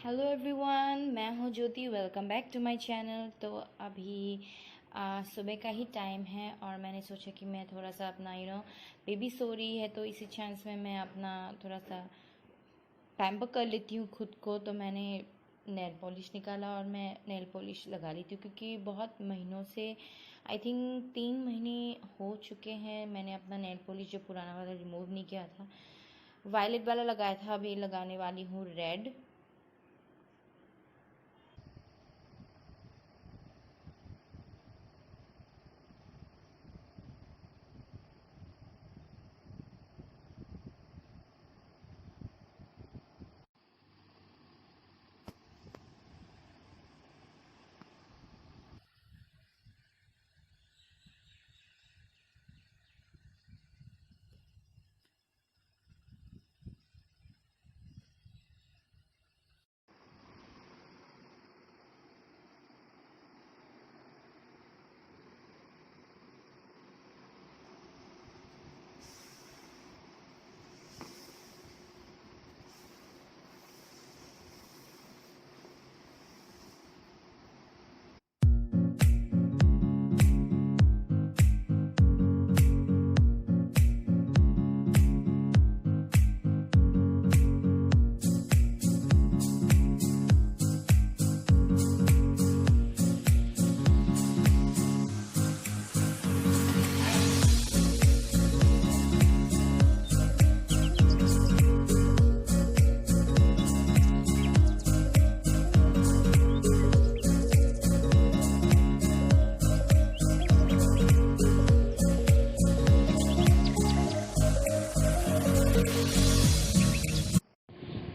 Hello everyone, मैं हूँ Jyoti. Welcome back to my channel. तो अभी सुबह का ही टाइम है और मैंने सोचा कि मैं थोड़ा सा अपना बेबी सो रही है तो इसी चांस में मैं अपना थोड़ा सा पैम्पर कर लेती हूँ खुद को। तो मैंने नेल पॉलिश निकाला और मैं नेल पॉलिश लगा लेती हूँ क्योंकि बहुत महीनों से आई थिंक 3 महीने हो चुके हैं मैंने अपना नेल पॉलिश जो पुराना वाला रिमूव नहीं किया था। वायलेट वाला लगाया था, अभी लगाने वाली हूँ रेड।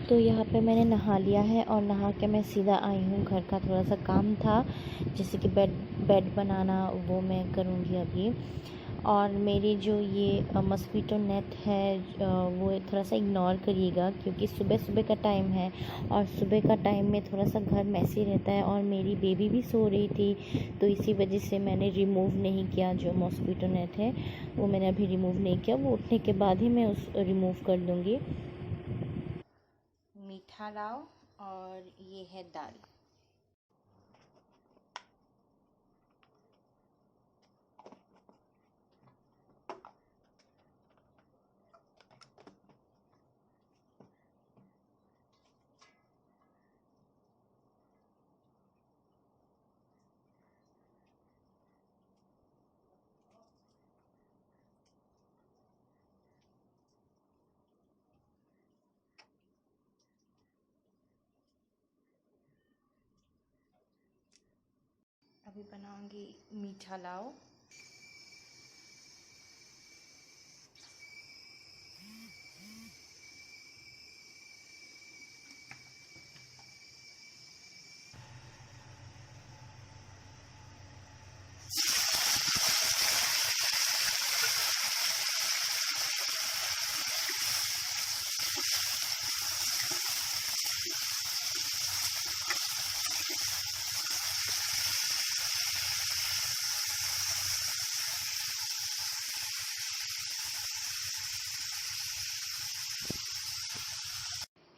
तो यहाँ पे मैंने नहा लिया है और नहा के मैं सीधा आई हूँ। घर का थोड़ा सा काम था जैसे कि बेड बनाना, वो मैं करूँगी अभी। और मेरी जो ये मस्कीटो नेट है वो थोड़ा सा इग्नोर करिएगा क्योंकि सुबह सुबह का टाइम है और सुबह का टाइम में थोड़ा सा घर मैसी रहता है और मेरी बेबी भी सो रही थी तो इसी वजह से मैंने रिमूव नहीं किया। जो मस्कीटो नेट है वो मैंने अभी रिमूव नहीं किया, वो उठने के बाद ही मैं उस रिमूव कर दूँगी। मीठा लाओ और ये है दाल। अभी बनाऊंगी मीठा लाओ।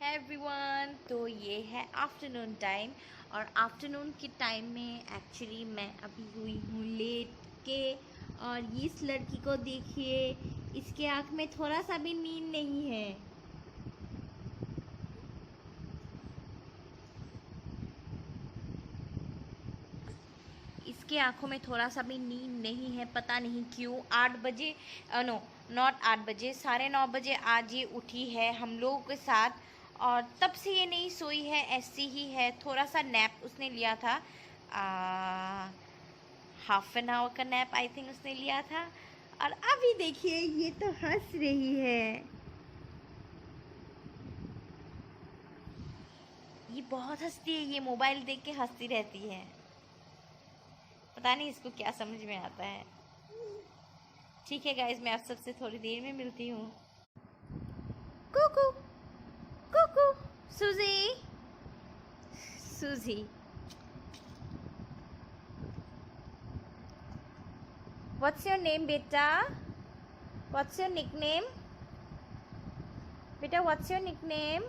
एवरीवन, तो ये है आफ्टरनून टाइम और आफ्टरनून के टाइम में एक्चुअली मैं अभी हुई हूँ लेट के। और इस लड़की को देखिए, इसके आँख में थोड़ा सा भी नींद नहीं है। इसके आंखों में थोड़ा सा भी नींद नहीं है, पता नहीं क्यों। 8 बजे, नो नॉट 8 बजे, 9:30 बजे आज ये उठी है हम लोगों के साथ और तब से ये नहीं सोई है, ऐसी ही है। थोड़ा सा नैप उसने लिया था, हाफ एन आवर का नैप आई थिंक उसने लिया था। और अभी देखिए ये तो हंस रही है। ये बहुत हंसती है, ये मोबाइल देख के हंसती रहती है, पता नहीं इसको क्या समझ में आता है। ठीक है गाइज, मैं आप सबसे थोड़ी देर में मिलती हूँ। कुकू कुकू, सुजी सुजी, व्हाट्स योर नेम बेटा? व्हाट्स योर निकनेम बेटा? What's your nickname?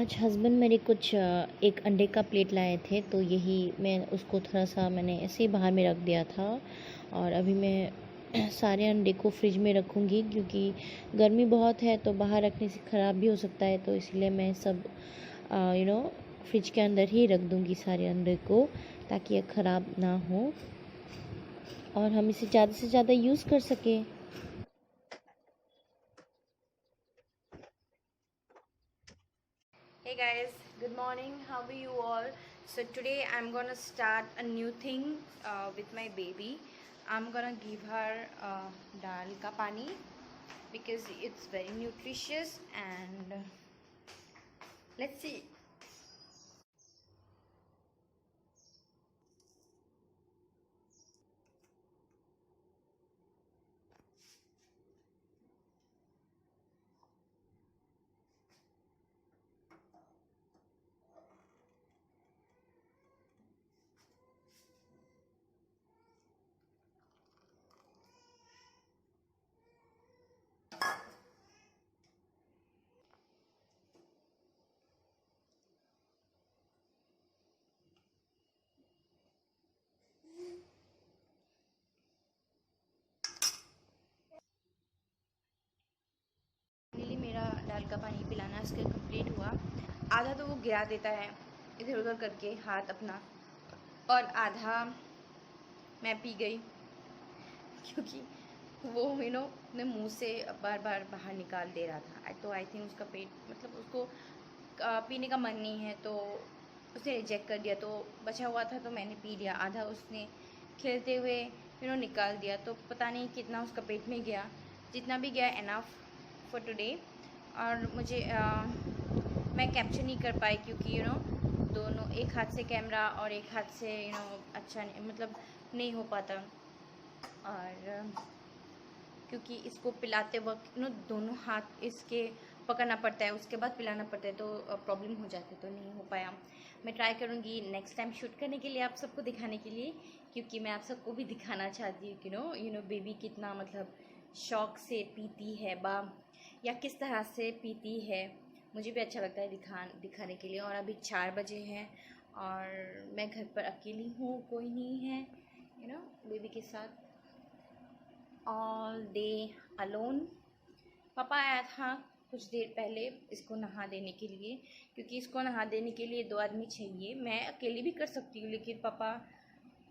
आज हस्बैंड मेरे कुछ एक अंडे का प्लेट लाए थे, तो यही मैं उसको थोड़ा सा मैंने ऐसे ही बाहर में रख दिया था। और अभी मैं सारे अंडे को फ्रिज में रखूँगी, क्योंकि गर्मी बहुत है तो बाहर रखने से ख़राब भी हो सकता है। तो इसलिए मैं सब फ्रिज के अंदर ही रख दूँगी सारे अंडे को, ताकि ये ख़राब ना हो और हम इसे ज़्यादा से ज़्यादा यूज़ कर सकें। Hey guys, good morning. How are you all? So today I'm gonna start a new thing with my baby. I'm gonna give her dal ka pani because it's very nutritious and let's see. Finally मेरा दाल का पानी पिलाना इसका complete हुआ। आधा तो वो गिरा देता है इधर उधर करके हाथ अपना, और आधा मैं पी गई क्योंकि वो अपने मुंह से बार बार बाहर निकाल दे रहा था। तो आई थिंक उसका पेट मतलब उसको पीने का मन नहीं है, तो उसने रिजेक्ट कर दिया। तो बचा हुआ था तो मैंने पी लिया, आधा उसने खेलते हुए निकाल दिया। तो पता नहीं कितना उसका पेट में गया, जितना भी गया इनफ फॉर टुडे। और मुझे मैं कैप्चर नहीं कर पाई क्योंकि दोनों एक हाथ से कैमरा और एक हाथ से अच्छा नहीं, मतलब नहीं हो पाता। और क्योंकि इसको पिलाते वक्त दोनों हाथ इसके पकड़ना पड़ता है, उसके बाद पिलाना पड़ता है, तो प्रॉब्लम हो जाती है, तो नहीं हो पाया। मैं ट्राई करूँगी नेक्स्ट टाइम शूट करने के लिए, आप सबको दिखाने के लिए, क्योंकि मैं आप सबको भी दिखाना चाहती हूँ कि बेबी कितना मतलब शौक से पीती है या किस तरह से पीती है। मुझे भी अच्छा लगता है दिखाने के लिए। और अभी 4 बजे हैं और मैं घर पर अकेली हूँ, कोई नहीं है बेबी के साथ, ऑल डे अलोन। पापा आया था कुछ देर पहले इसको नहा देने के लिए, क्योंकि इसको नहा देने के लिए 2 आदमी चाहिए। मैं अकेली भी कर सकती हूँ, लेकिन पापा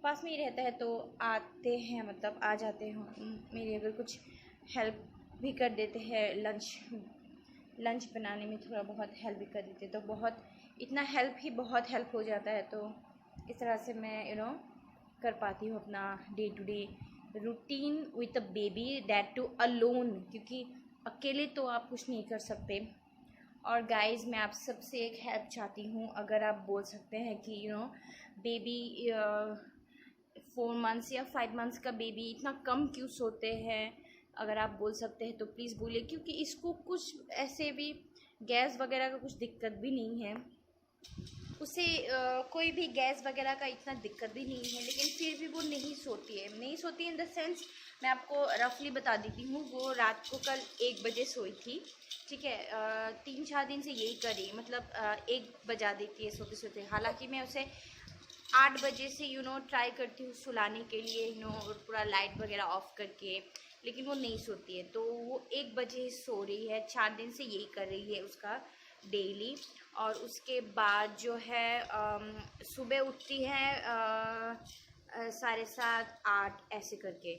पास में ही रहता है तो आते हैं, मतलब आ जाते हैं मेरी अगर कुछ हेल्प भी कर देते हैं। लंच बनाने में थोड़ा बहुत हेल्प भी कर देते, तो बहुत इतना हेल्प ही बहुत हेल्प हो जाता है। तो इस तरह से मैं कर पाती हूँ अपना day to day routine with a baby, that too alone, क्योंकि अकेले तो आप कुछ नहीं कर सकते। और गाइस, मैं आप सबसे एक हेल्प चाहती हूँ, अगर आप बोल सकते हैं कि बेबी 4 मंथ्स या 5 मंथ्स का बेबी इतना कम क्यों सोते हैं, अगर आप बोल सकते हैं तो प्लीज़ बोलिए, क्योंकि इसको कुछ ऐसे भी गैस वगैरह का कुछ दिक्कत भी नहीं है, उसे कोई भी गैस वगैरह का इतना दिक्कत भी नहीं है, लेकिन फिर भी वो नहीं सोती इन द सेंस। मैं आपको रफली बता देती हूँ, वो रात को कल 1 बजे सोई थी, ठीक है। 3-4 दिन से यही कर रही, मतलब 1 बजा देती है सोते सोते। हालांकि मैं उसे 8 बजे से ट्राई करती हूँ सुलाने के लिए, पूरा लाइट वगैरह ऑफ करके, लेकिन वो नहीं सोती है। तो वो 1 बजे सो रही है, 4 दिन से यही कर रही है उसका डेली। और उसके बाद जो है सुबह उठती है 7:30-8 ऐसे करके,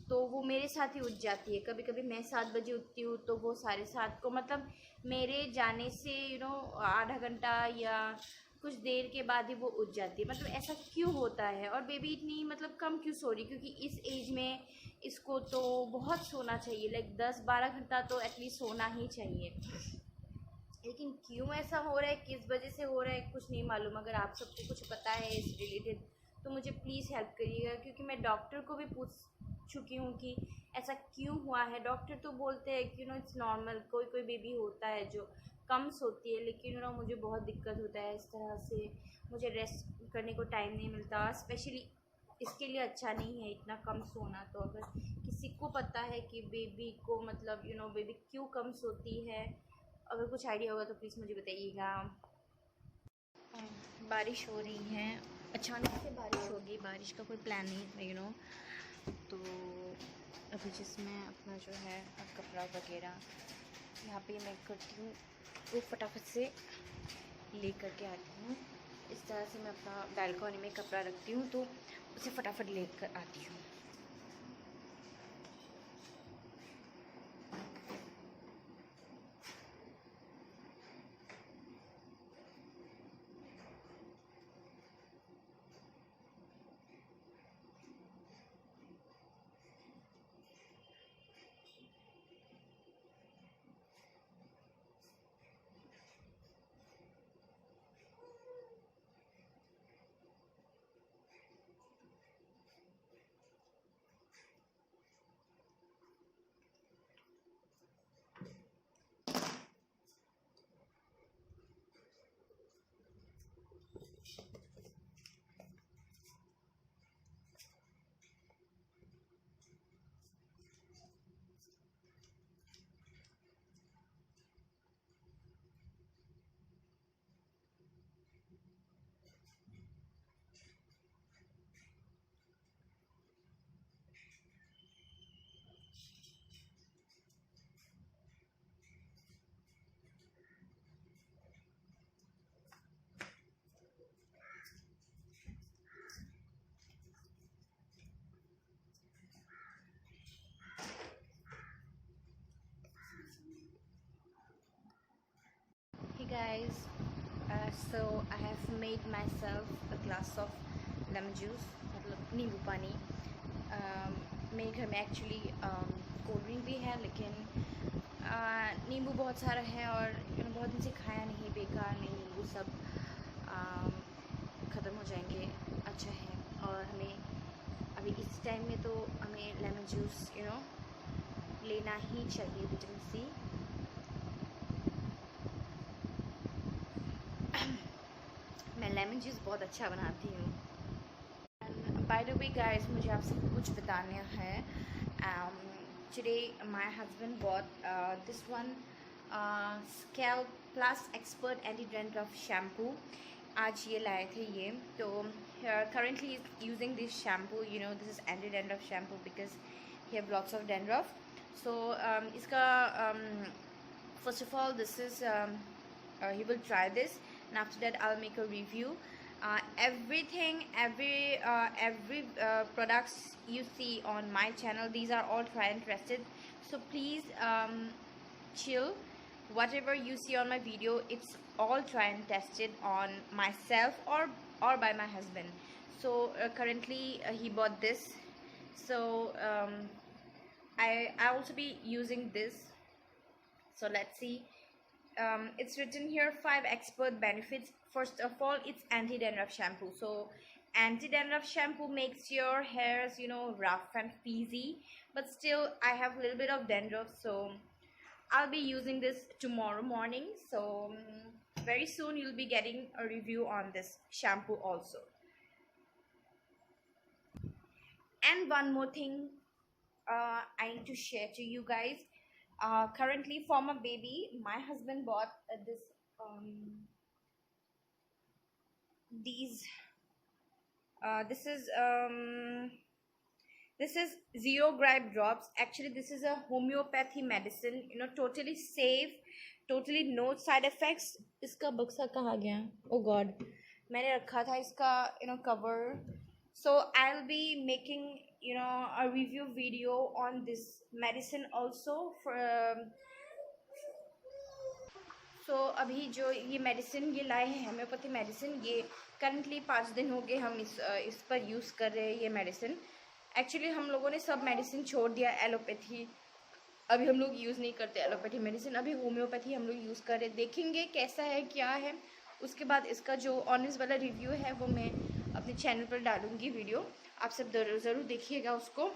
तो वो मेरे साथ ही उठ जाती है। कभी कभी मैं 7 बजे उठती हूँ तो वो 7:30 को, मतलब मेरे जाने से आधा घंटा या कुछ देर के बाद ही वो उठ जाती है। मतलब ऐसा क्यों होता है, और बेबी इतनी मतलब कम क्यों सो रही, क्योंकि इस एज में इसको तो बहुत सोना चाहिए, लाइक 10-12 घंटा तो एटलीस्ट सोना ही चाहिए। लेकिन क्यों ऐसा हो रहा है, किस वजह से हो रहा है, कुछ नहीं मालूम। अगर आप सबको कुछ पता है इस रिलेटेड तो मुझे प्लीज़ हेल्प करिएगा, क्योंकि मैं डॉक्टर को भी पूछ चुकी हूँ कि ऐसा क्यों हुआ है। डॉक्टर तो बोलते हैं कि इट्स नॉर्मल, कोई कोई बेबी होता है जो कम सोती है, लेकिन मुझे बहुत दिक्कत होता है इस तरह से, मुझे रेस्ट करने को टाइम नहीं मिलता। स्पेशली इसके लिए अच्छा नहीं है इतना कम सोना। तो अगर किसी को पता है कि बेबी को मतलब बेबी क्यों कम सोती है, अगर कुछ आइडिया होगा तो प्लीज़ मुझे बताइएगा। बारिश हो रही है, अचानक से बारिश होगी, बारिश का कोई प्लान नहीं है तो अभी जिसमें अपना जो है कपड़ा वगैरह यहाँ पे मैं करती हूँ, वो फटाफट से ले करके आती हूँ। इस तरह से मैं अपना बालकनी में कपड़ा रखती हूँ तो उसे फटाफट ले कर आती हूँ। Hey guys, so I have made myself a glass of lemon juice, मतलब नींबू पानी। मेरे घर में एक्चुअली कोल्ड ड्रिंक भी है, लेकिन नींबू बहुत सारा है और बहुत दिन से खाया नहीं, बेकार नहीं, नींबू सब ख़त्म हो जाएंगे। अच्छा है, और हमें अभी इस टाइम में तो हमें लेमन जूस लेना ही चाहिए, विटामिन सी। मैं लेमन जूस बहुत अच्छा बनाती हूँ। बाय द वे गाइस, मुझे आपसे कुछ बताना है। Today my husband bought this one scalp plus expert anti dandruff shampoo. आज ये लाए थे ये, तो currently using this shampoo, this is anti dandruff shampoo because he have lots of dandruff. So इसका first of all this is he will try this, and after that I'll make a review. Every products you see on my channel, these are all try and tested, so please chill. Whatever you see on my video, it's all try and tested on myself or by my husband. So currently he bought this, so I also be using this. So let's see. It's written here 5 expert benefits. First of all, it's anti-dandruff shampoo. So anti-dandruff shampoo makes your hairs rough and frizzy, but still I have a little bit of dandruff, so I'll be using this tomorrow morning. So very soon you'll be getting a review on this shampoo also. And one more thing I need to share to you guys. Currently for my baby, my husband bought this is zero gripe drops. Actually this is a homeopathy medicine, totally safe, totally no side effects. इसका बक्सा कहाँ गया? Oh God, मैंने रखा था इसका cover. So I'll be making a review video on this medicine also for so अभी जो ये मेडिसिन ये लाए हैं होम्योपैथी मेडिसिन, ये करंटली 5 दिन हो गए हम इस पर यूज़ कर रहे हैं ये मेडिसिन। एक्चुअली हम लोगों ने सब मेडिसिन छोड़ दिया, एलोपैथी अभी हम लोग यूज़ नहीं करते, एलोपैथी मेडिसिन अभी होम्योपैथी हम लोग यूज़ कर रहे। देखेंगे कैसा है क्या है, उसके बाद इसका जो ऑनेस्ट वाला रिव्यू है वो मैं अपने चैनल पर डालूँगी वीडियो, आप सब ज़रूर देखिएगा उसको।